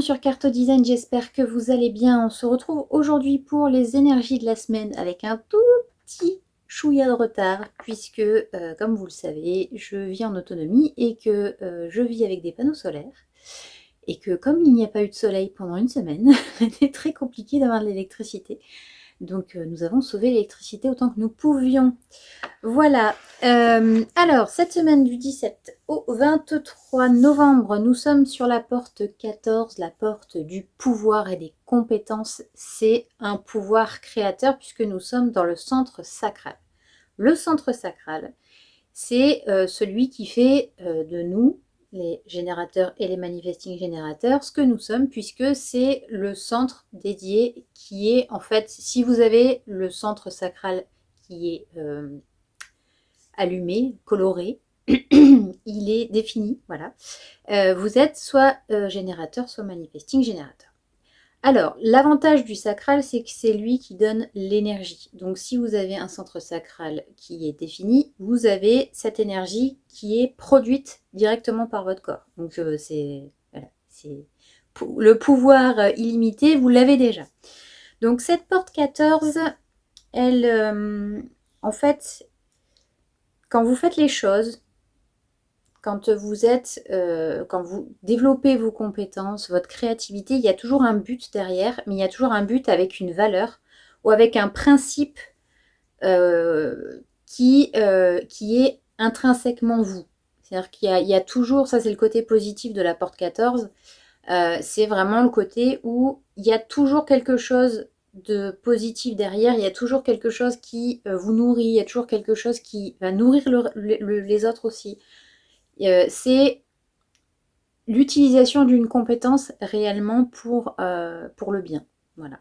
sur Carto Design, j'espère que vous allez bien. On se retrouve aujourd'hui pour les énergies de la semaine avec un tout petit chouïa de retard puisque, comme vous le savez, je vis en autonomie et que je vis avec des panneaux solaires et que comme il n'y a pas eu de soleil pendant une semaine, c'était très compliqué d'avoir de l'électricité. Donc nous avons sauvé l'électricité autant que nous pouvions. Voilà, alors cette semaine du 17 au 23 novembre, nous sommes sur la porte 14, la porte du pouvoir et des compétences. C'est un pouvoir créateur puisque nous sommes dans le centre sacral. Le centre sacral, c'est celui qui fait de nous, les générateurs et les manifesting générateurs, ce que nous sommes, puisque c'est le centre dédié qui est, en fait, si vous avez le centre sacral qui est allumé, coloré, il est défini, voilà. Vous êtes soit générateur, soit manifesting générateur. Alors, l'avantage du sacral, c'est que c'est lui qui donne l'énergie. Donc, si vous avez un centre sacral qui est défini, vous avez cette énergie qui est produite directement par votre corps. Donc, c'est voilà, le pouvoir illimité, vous l'avez déjà. Donc, cette porte 14, elle, en fait, quand vous faites les choses, quand vous développez vos compétences, votre créativité, il y a toujours un but derrière, mais il y a toujours un but avec une valeur ou avec un principe qui est intrinsèquement vous. C'est-à-dire qu'il y a toujours, ça c'est le côté positif de la porte 14, c'est vraiment le côté où il y a toujours quelque chose de positif derrière, il y a toujours quelque chose qui vous nourrit, il y a toujours quelque chose qui va nourrir les autres aussi. C'est l'utilisation d'une compétence réellement pour le bien. Voilà.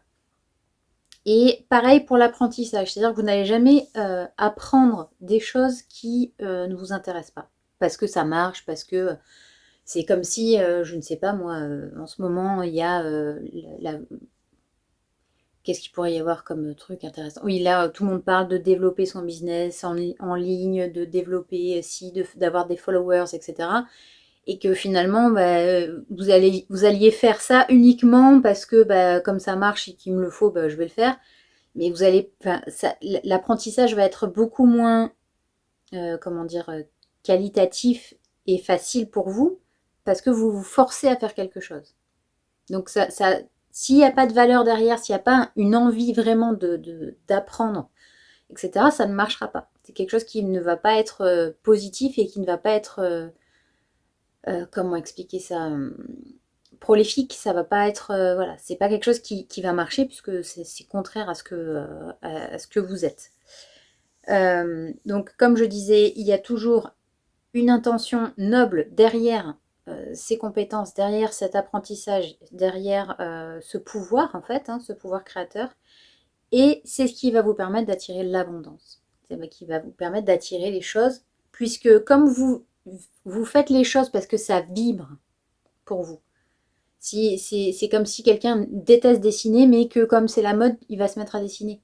Et pareil pour l'apprentissage, c'est-à-dire que vous n'allez jamais apprendre des choses qui ne vous intéressent pas. Parce que ça marche, parce que c'est comme si, je ne sais pas moi, en ce moment, il y a qu'est-ce qu'il pourrait y avoir comme truc intéressant? Oui, là, tout le monde parle de développer son business en ligne, de développer, d'avoir des followers, etc. Et que finalement, vous alliez faire ça uniquement parce que comme ça marche et qu'il me le faut, je vais le faire. Mais l'apprentissage va être beaucoup moins, comment dire, qualitatif et facile pour vous parce que vous vous forcez à faire quelque chose. Donc s'il n'y a pas de valeur derrière, s'il n'y a pas une envie vraiment d'apprendre, etc., ça ne marchera pas. C'est quelque chose qui ne va pas être positif et qui ne va pas être, comment expliquer ça, prolifique, ça va pas être, voilà, c'est pas quelque chose qui va marcher puisque c'est contraire à ce que vous êtes. Donc comme je disais, il y a toujours une intention noble derrière ces compétences, derrière cet apprentissage, derrière ce pouvoir en fait, ce pouvoir créateur. Et c'est ce qui va vous permettre d'attirer l'abondance. C'est ce qui va vous permettre d'attirer les choses, puisque comme vous faites les choses parce que ça vibre pour vous. C'est comme si quelqu'un déteste dessiner, mais que comme c'est la mode, il va se mettre à dessiner.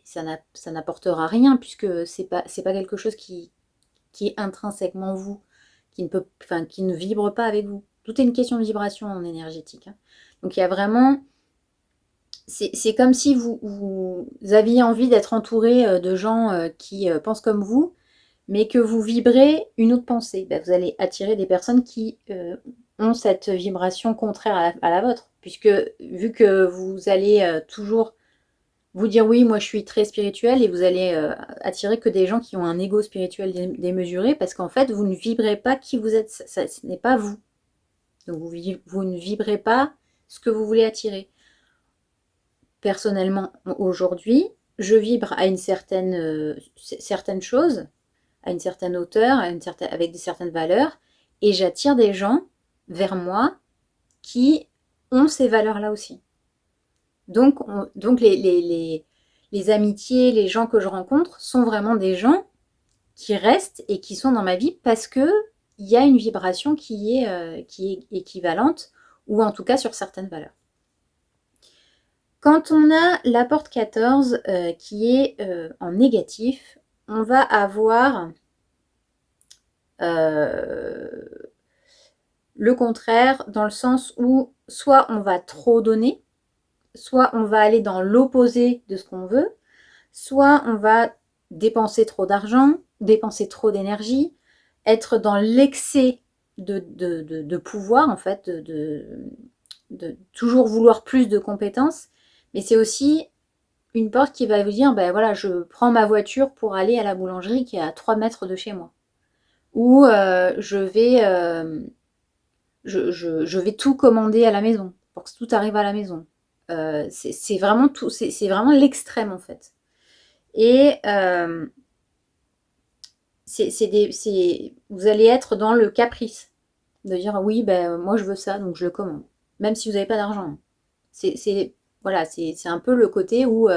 Ça n'apportera rien, puisque c'est pas quelque chose qui est intrinsèquement vous, qui ne vibre pas avec vous. Tout est une question de vibration en énergétique. Donc il y a vraiment... C'est comme si vous aviez envie d'être entouré de gens qui pensent comme vous, mais que vous vibrez une autre pensée. Vous allez attirer des personnes qui ont cette vibration contraire à la vôtre. Puisque vu que vous allez toujours vous dire oui, moi je suis très spirituel, et vous allez attirer que des gens qui ont un ego spirituel démesuré, parce qu'en fait vous ne vibrez pas qui vous êtes, ce n'est pas vous. Donc vous ne vibrez pas ce que vous voulez attirer. Personnellement, aujourd'hui, je vibre à une certaine chose, à une certaine hauteur, avec certaines valeurs, et j'attire des gens vers moi qui ont ces valeurs-là aussi. Donc les amitiés, les gens que je rencontre sont vraiment des gens qui restent et qui sont dans ma vie parce que il y a une vibration qui est équivalente, ou en tout cas sur certaines valeurs. Quand on a la porte 14 qui est en négatif, on va avoir le contraire dans le sens où soit on va trop donner, soit on va aller dans l'opposé de ce qu'on veut, soit on va dépenser trop d'argent, dépenser trop d'énergie, être dans l'excès de pouvoir, en fait, de toujours vouloir plus de compétences. Mais c'est aussi une porte qui va vous dire, ben voilà, je prends ma voiture pour aller à la boulangerie qui est à 3 mètres de chez moi. Ou je vais tout commander à la maison, pour que tout arrive à la maison. C'est vraiment tout, c'est vraiment l'extrême en fait. Et vous allez être dans le caprice, de dire oui, ben moi je veux ça, donc je le commande, même si vous n'avez pas d'argent. Voilà, c'est un peu le côté où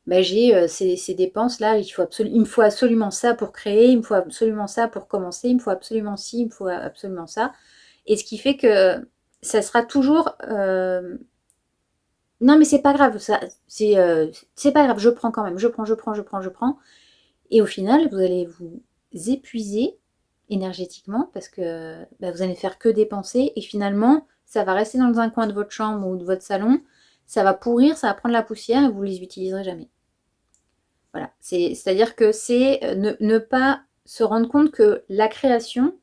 ben, j'ai ces dépenses là, il me faut absolument ça pour créer, il me faut absolument ça pour commencer, il me faut absolument ci, il me faut absolument ça. Et ce qui fait que ça sera toujours non mais c'est pas grave, c'est pas grave, je prends quand même, je prends. Et au final, vous allez vous épuiser énergétiquement parce que bah, vous allez faire que dépenser et finalement, ça va rester dans un coin de votre chambre ou de votre salon, ça va pourrir, ça va prendre la poussière et vous ne les utiliserez jamais. Voilà, c'est-à-dire que c'est ne pas se rendre compte que la création,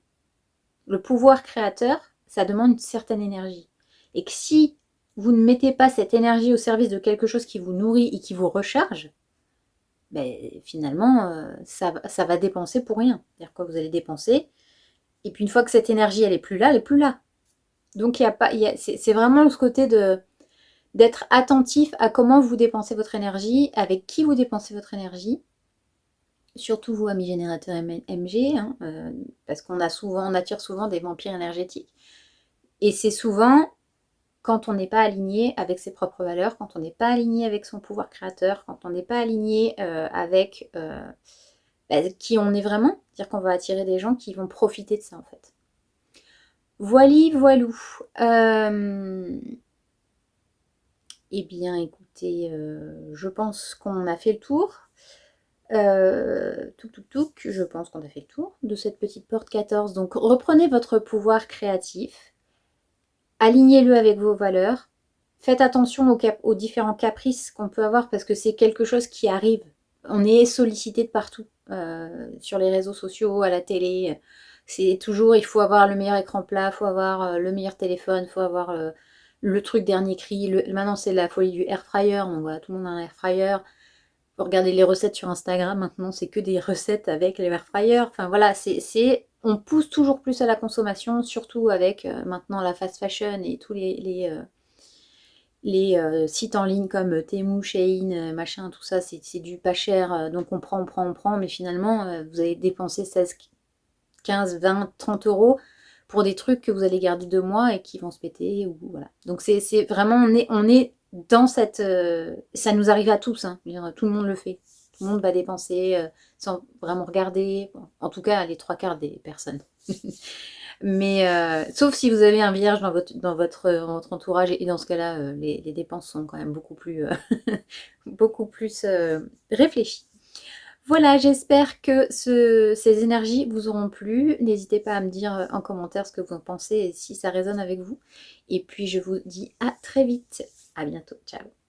le pouvoir créateur, ça demande une certaine énergie. Et que si vous ne mettez pas cette énergie au service de quelque chose qui vous nourrit et qui vous recharge, ben, finalement, ça va dépenser pour rien. C'est-à-dire que vous allez dépenser, et puis une fois que cette énergie, elle est plus là, elle est plus là. Donc, c'est vraiment ce côté d'être attentif à comment vous dépensez votre énergie, avec qui vous dépensez votre énergie, surtout vous, amis générateurs MG, hein, parce qu'on attire souvent des vampires énergétiques. Et c'est souvent quand on n'est pas aligné avec ses propres valeurs, quand on n'est pas aligné avec son pouvoir créateur, quand on n'est pas aligné avec qui on est vraiment, c'est-à-dire qu'on va attirer des gens qui vont profiter de ça en fait. Voili, voilou. Eh bien écoutez, je pense qu'on a fait le tour. Je pense qu'on a fait le tour de cette petite porte 14. Donc reprenez votre pouvoir créatif, alignez-le avec vos valeurs, faites attention aux différents caprices qu'on peut avoir parce que c'est quelque chose qui arrive. On est sollicité de partout, sur les réseaux sociaux, à la télé. C'est toujours, il faut avoir le meilleur écran plat, il faut avoir le meilleur téléphone, il faut avoir le truc dernier cri. Maintenant, c'est la folie du air fryer. Donc voilà, tout le monde a un air fryer. Faut regarder les recettes sur Instagram. Maintenant, c'est que des recettes avec les air fryers. Enfin voilà, on pousse toujours plus à la consommation, surtout avec maintenant la fast fashion et tous les sites en ligne comme Temu, Shein, machin, tout ça, c'est du pas cher. Donc on prend, mais finalement, vous allez dépenser 16, 15, 20, 30 euros pour des trucs que vous allez garder 2 mois et qui vont se péter. Ou, voilà. Donc c'est vraiment, on est dans cette... ça nous arrive à tous, hein, tout le monde le fait. Tout le monde va dépenser sans vraiment regarder. Bon, en tout cas, les 3 quarts des personnes. Mais sauf si vous avez un vierge dans votre entourage, et dans ce cas-là, les dépenses sont quand même beaucoup plus, beaucoup plus réfléchies. Voilà, j'espère que ces énergies vous auront plu. N'hésitez pas à me dire en commentaire ce que vous en pensez et si ça résonne avec vous. Et puis je vous dis à très vite. À bientôt. Ciao.